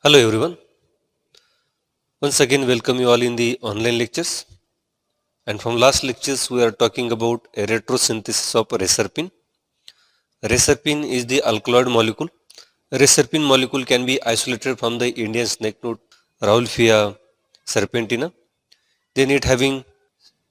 Hello everyone. Once again welcome you all in the online lectures. And from last lectures we are talking about a retrosynthesis of reserpine. Reserpine is the alkaloid molecule. Reserpine molecule can be isolated from the Indian snake node Rauwolfia serpentina. Then it having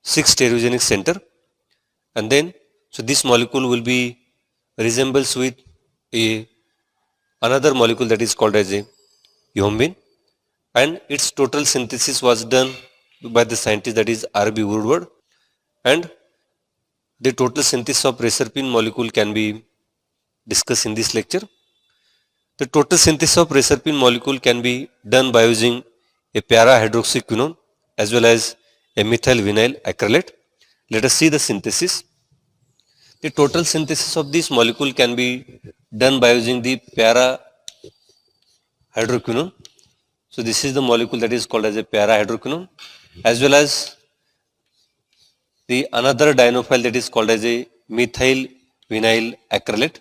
6 stereogenic center, and then so this molecule will be resembles with a another molecule that is called as a yombin, and its total synthesis was done by the scientist that is R.B. Woodward, and the total synthesis of reserpine molecule can be discussed in this lecture. The total synthesis of reserpine molecule can be done by using a para-hydroxyquinone as well as a methyl vinyl acrylate. Let us see the synthesis. The total synthesis of this molecule can be done by using the para-hydroquinone. So this is the molecule that is called as a para-hydroquinone, as well as the another dienophile that is called as a methyl vinyl acrylate,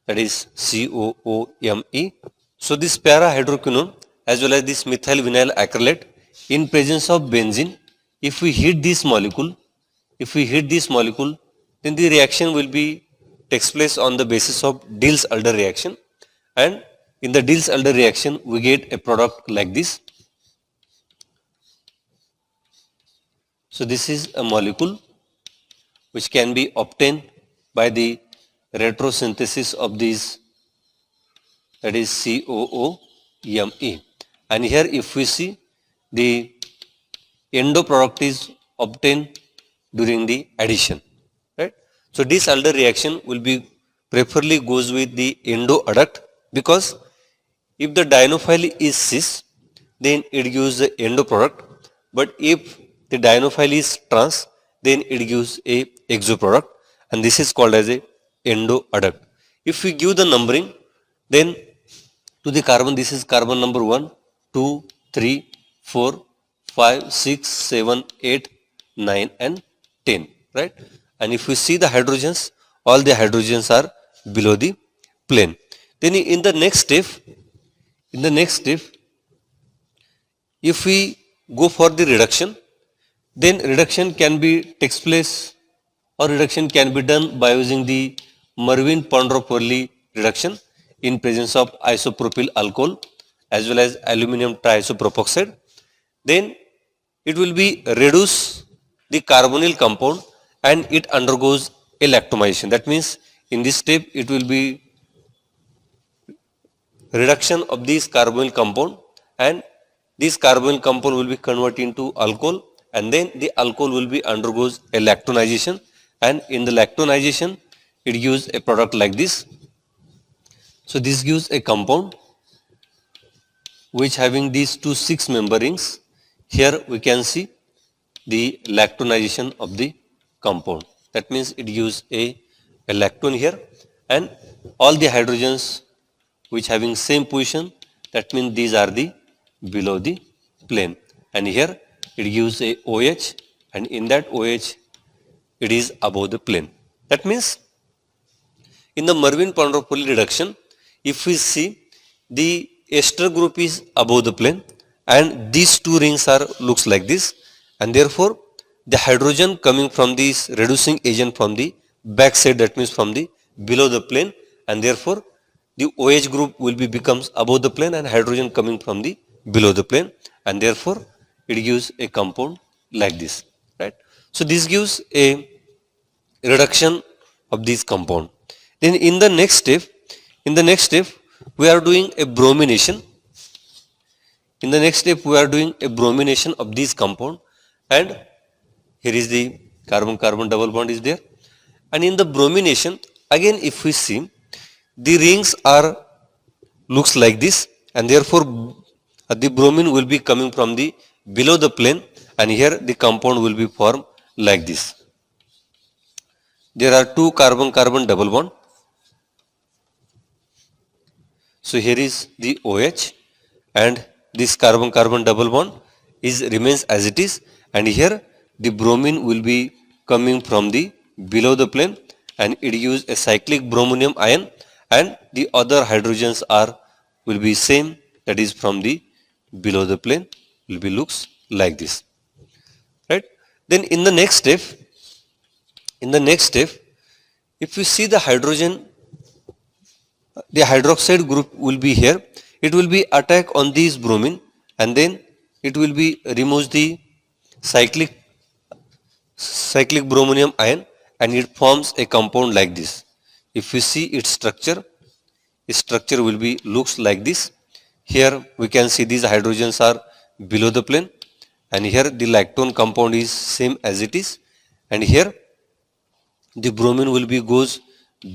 that is COOMe. So this para-hydroquinone as well as this methyl vinyl acrylate in presence of benzene, if we heat this molecule, then the reaction will be takes place on the basis of Diels-Alder reaction, and in the Diels-Alder reaction we get a product like this. So this is a molecule which can be obtained by the retrosynthesis of these, that is COOMe. And here if we see, the endo product is obtained during the addition, right? So Diels-Alder reaction will be preferably goes with the endo adduct, because if the dienophile is cis, then it gives the endo product, but if the dienophile is trans, then it gives a exo product, and this is called as a endo adduct. If we give the numbering, then to the carbon, this is carbon number 1, 2, 3, 4, 5, 6, 7, 8, 9 and 10, right? And if we see the hydrogens, all the hydrogens are below the plane. Then in the next step, if we go for the reduction, then reduction can be takes place, or reduction can be done by using the Mervin-Ponropoli reduction in presence of isopropyl alcohol as well as aluminum triisopropoxide. Then it will be reduce the carbonyl compound and it undergoes a lactomization. That means in this step it will be reduction of this carbonyl compound, and this carbonyl compound will be converted into alcohol, and then the alcohol will be undergoes a lactonization, and in the lactonization it gives a product like this. So this gives a compound which having these two 6-member rings. Here we can see the lactonization of the compound. That means it gives a lactone here, and all the hydrogens which having same position, that means these are the below the plane, and here it gives a OH, and in that OH it is above the plane. That means in the Mervin-Ponropoli reduction, if we see, the ester group is above the plane and these two rings are looks like this, and therefore the hydrogen coming from this reducing agent from the back side, that means from the below the plane, and therefore the OH group will be becomes above the plane and hydrogen coming from the below the plane, and therefore it gives a compound like this, right? So this gives a reduction of this compound. Then in the next step, we are doing a bromination. In the next step we are doing a bromination of this compound, and here is the carbon-carbon double bond is there, and in the bromination again if we see, the rings are looks like this, and therefore the bromine will be coming from the below the plane, and here the compound will be formed like this. There are two carbon-carbon double bond. So here is the OH, and this carbon-carbon double bond is remains as it is, and here the bromine will be coming from the below the plane, and it gives a cyclic bromonium ion, and the other hydrogens are will be same that is from the below the plane will be looks like this, right? Then in the next step, if you see the hydrogen, the hydroxide group will be here. It will be attack on this bromine, and then it will be removes the cyclic bromonium ion, and it forms a compound like this. If you see its structure will be looks like this. Here we can see these hydrogens are below the plane, and here the lactone compound is same as it is, and here the bromine will be goes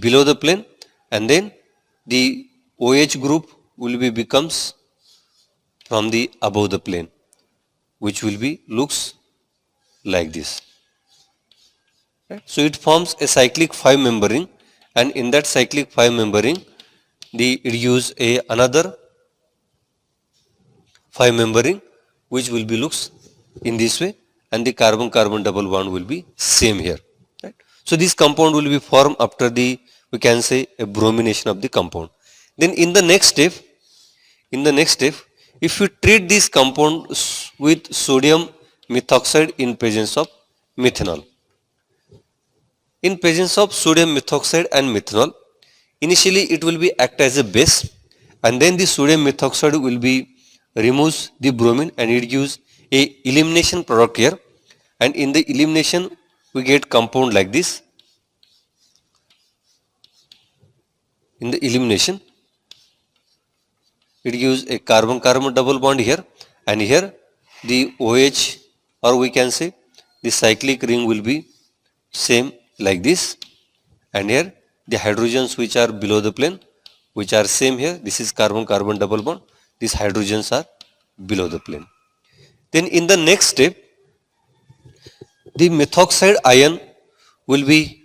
below the plane, and then the OH group will be becomes from the above the plane, which will be looks like this. Right? So it forms a cyclic 5-member ring, and in that cyclic 5-member ring, it use another 5-member ring, which will be looks in this way, and the carbon-carbon double bond will be same here. Right? So this compound will be formed after the, we can say, a bromination of the compound. Then in the next step, if you treat this compound with sodium methoxide in presence of methanol. In presence of sodium methoxide and methanol, initially it will be act as a base, and then the sodium methoxide will be removes the bromine, and it gives a elimination product here, and in the elimination we get compound like this. In the elimination it gives a carbon-carbon double bond here, and here the OH, or we can say the cyclic ring, will be same like this, and here the hydrogens which are below the plane, which are same here, this is carbon-carbon double bond, these hydrogens are below the plane. Then in the next step, the methoxide ion will be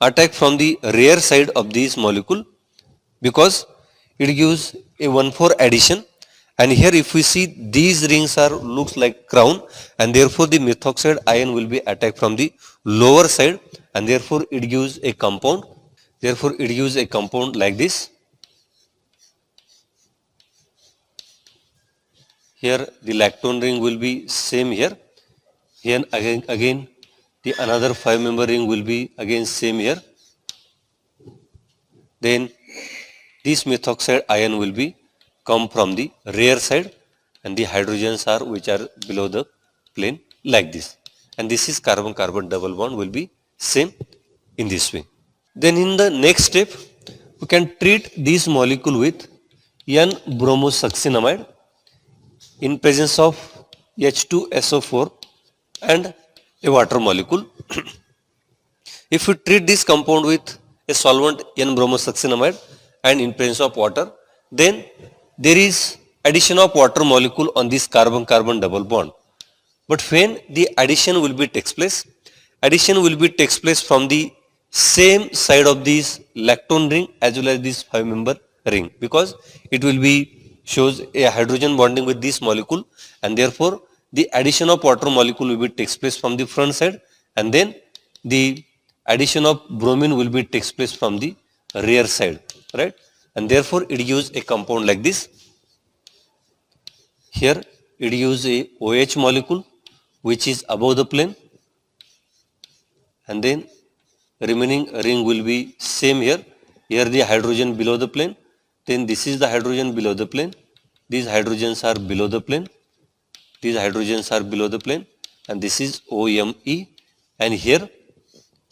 attacked from the rear side of this molecule, because it gives a 1,4 addition, and here if we see these rings are looks like crown, and therefore the methoxide ion will be attacked from the lower side, and therefore it gives a compound, like this. Here the lactone ring will be same here, again the another 5-member ring will be again same here. Then this methoxide ion will be come from the rear side, and the hydrogens are which are below the plane like this, and this is carbon-carbon double bond will be same in this way. Then in the next step, we can treat this molecule with N-bromosuccinamide in presence of H2SO4 and a water molecule. If we treat this compound with a solvent N-bromosuccinamide and in presence of water, then there is addition of water molecule on this carbon-carbon double bond. But when the addition will be takes place from the same side of this lactone ring as well as this 5-member ring, because it will be shows a hydrogen bonding with this molecule, and therefore the addition of water molecule will be takes place from the front side, and then the addition of bromine will be takes place from the rear side, right? And therefore it gives a compound like this. Here it gives a OH molecule which is above the plane, and then remaining ring will be same here. Here the hydrogen below the plane, then this is the hydrogen below the plane, these hydrogens are below the plane, and this is OME, and here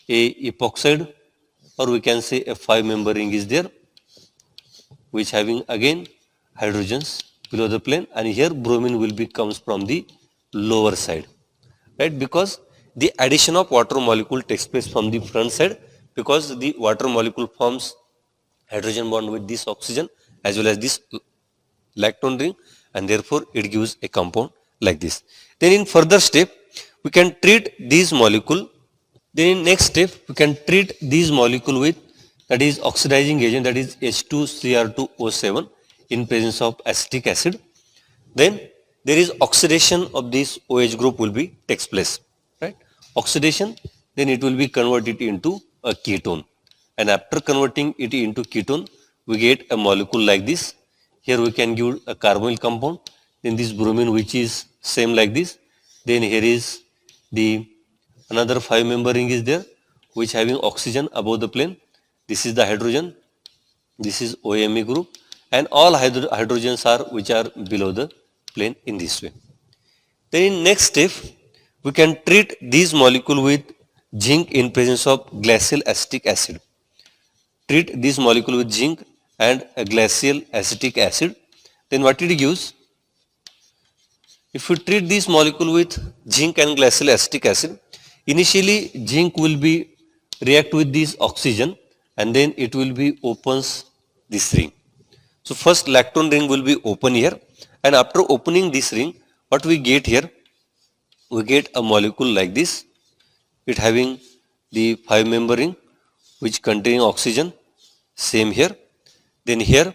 a epoxide, or we can say a 5-member ring is there, which having again hydrogens below the plane, and here bromine will be comes from the lower side, right? Because the addition of water molecule takes place from the front side, because the water molecule forms hydrogen bond with this oxygen as well as this lactone ring, and therefore it gives a compound like this. Then in further step, we can treat these molecule. Then in next step, we can treat these molecule with, that is oxidizing agent, that is H2Cr2O7 in presence of acetic acid. Then there is oxidation of this OH group will be takes place, right? Oxidation, then it will be converted into a ketone, and after converting it into ketone, we get a molecule like this. Here we can give a carbonyl compound, then this bromine which is same like this, then here is the another 5-member ring is there which having oxygen above the plane. This is the hydrogen, this is OMe group, and all hydrogens are which are below the plane in this way. Then in next step we can treat these molecule with zinc in presence of glacial acetic acid. Treat this molecule with zinc and a glacial acetic acid. Then what it gives? If we treat this molecule with zinc and glacial acetic acid, initially zinc will be react with this oxygen and then it will be opens this ring. So first lactone ring will be open here, and after opening this ring, what we get here? We get a molecule like this, it having the 5-member ring which containing oxygen, same here. Then here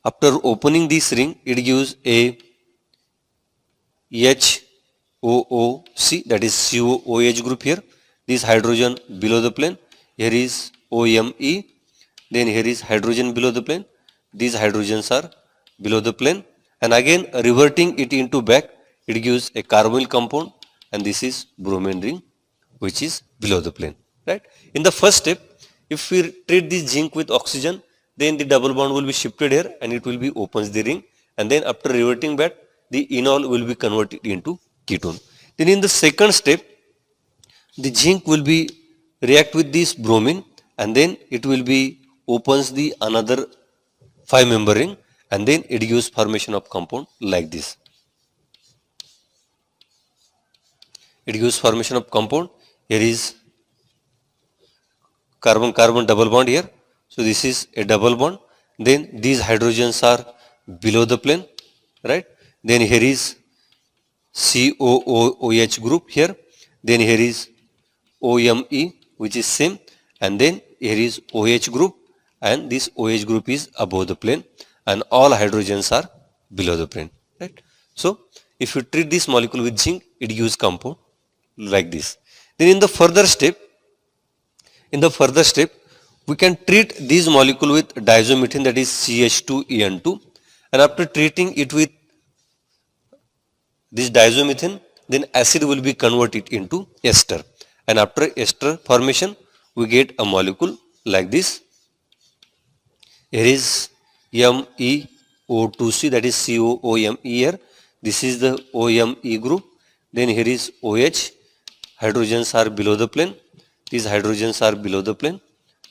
after opening this ring, it gives a HOOC, that is COOH group here. This hydrogen below the plane, here is OMe, then here is hydrogen below the plane, these hydrogens are below the plane, and again reverting it into back, it gives a carbonyl compound, and this is bromine ring which is below the plane, right? In the first step, if we treat this zinc with oxygen, then the double bond will be shifted here and it will be opens the ring, and then after reverting back, the enol will be converted into ketone. Then in the second step, the zinc will be react with this bromine and then it will be opens the another 5-member ring, and then it gives formation of compound like this. It gives formation of compound. Here is carbon-carbon double bond here. So this is a double bond. Then these hydrogens are below the plane, right? Then here is COOH group here. Then here is OMe which is same, and then here is OH group, and this OH group is above the plane and all hydrogens are below the plane, right? So if you treat this molecule with zinc, it gives compound like this. Then in the further step, we can treat this molecule with diazomethane, that is CH2En2, and after treating it with this diazomethane, then acid will be converted into ester, and after ester formation we get a molecule like this. Here is MEO2C, that is COOMe here. This is the OMe group. Then here is OH. Hydrogens are below the plane. These hydrogens are below the plane.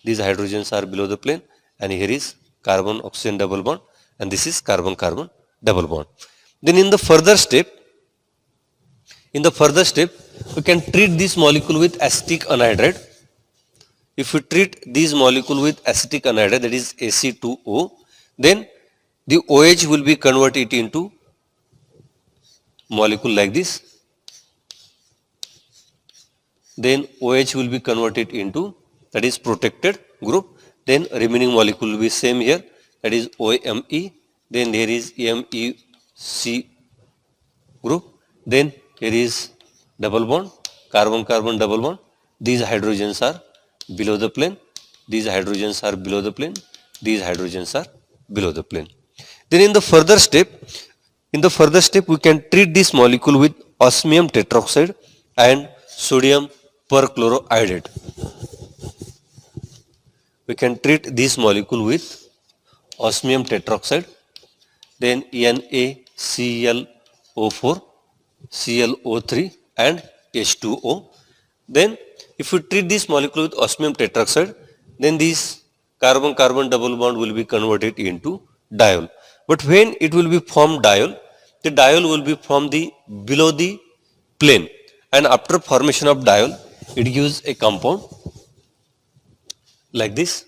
These hydrogens are below the plane. And here is carbon-oxygen double bond. And this is carbon-carbon double bond. Then in the further step, we can treat this molecule with acetic anhydride. If we treat this molecule with acetic anhydride, that is Ac2O, then the OH will be converted into molecule like this. Then OH will be converted into, that is protected group. Then remaining molecule will be same here, that is OMe. Then there is MEC group. Then here is double bond, carbon-carbon double bond. These hydrogens are below the plane. These hydrogens are below the plane. These hydrogens are below the plane. Then in the further step, we can treat this molecule with osmium tetroxide and sodium perchloroiodate. We can treat this molecule with osmium tetroxide, then NaClO4, ClO3 and H2O. Then if we treat this molecule with osmium tetroxide, then this carbon-carbon double bond will be converted into diol. But when it will be formed diol, the diol will be from the below the plane, and after formation of diol, it gives a compound like this.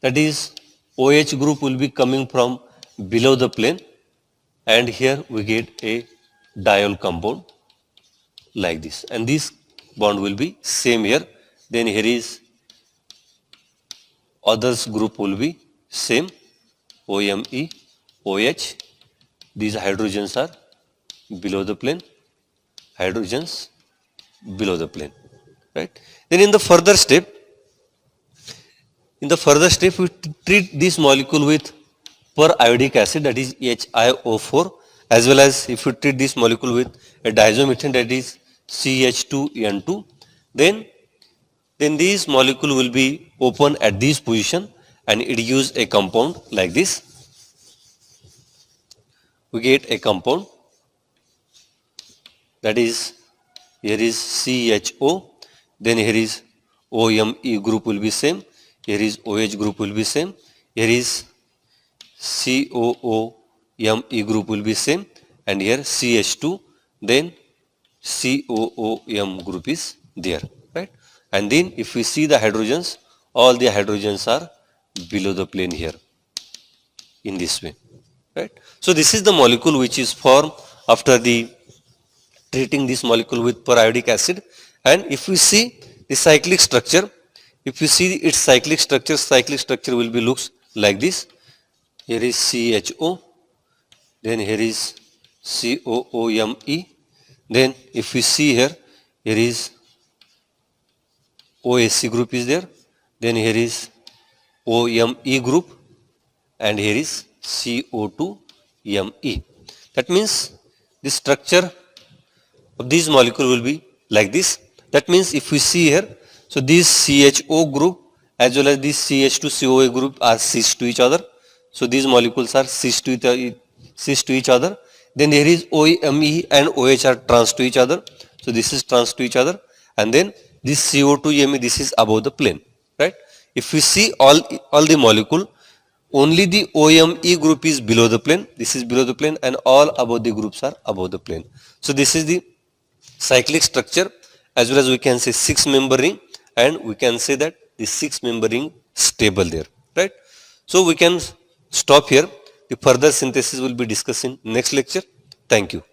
That is OH group will be coming from below the plane, and here we get a diol compound like this, and this bond will be same here. Then here is others group will be same, OMe, OH. These hydrogens are below the plane, hydrogens below the plane, right? Then in the further step, In the further step, we treat this molecule with periodic acid, that is HiO4, as well as if we treat this molecule with a diazomethane, that is CH2N2, then this molecule will be open at this position and it gives a compound like this. We get a compound, that is, here is CHO, then here is OME group will be same, here is OH group will be same, here is COOME group will be same, and here CH2, then COOM group is there, right? And then if we see the hydrogens, all the hydrogens are below the plane here, in this way, right? So this is the molecule which is formed after the treating this molecule with periodic acid. And if we see the cyclic structure, if you see its cyclic structure will be looks like this. Here is CHO, then here is COOME, then if we see here, here is OSC group is there, then here is OME group, and here is CO2ME. That means the structure of this molecule will be like this. That means if we see here, so this CHO group as well as this CH2COA group are cis to each other. So these molecules are cis to each other. Then there is OME and OH are trans to each other. So this is trans to each other. And then this CO2ME, this is above the plane, right? If we see all the molecule, only the OME group is below the plane. This is below the plane, and all above the groups are above the plane. So this is the cyclic structure, as well as we can say 6-member ring, and we can say that the 6-member ring stable there, right? So we can stop here. The further synthesis will be discussed in next lecture. Thank you.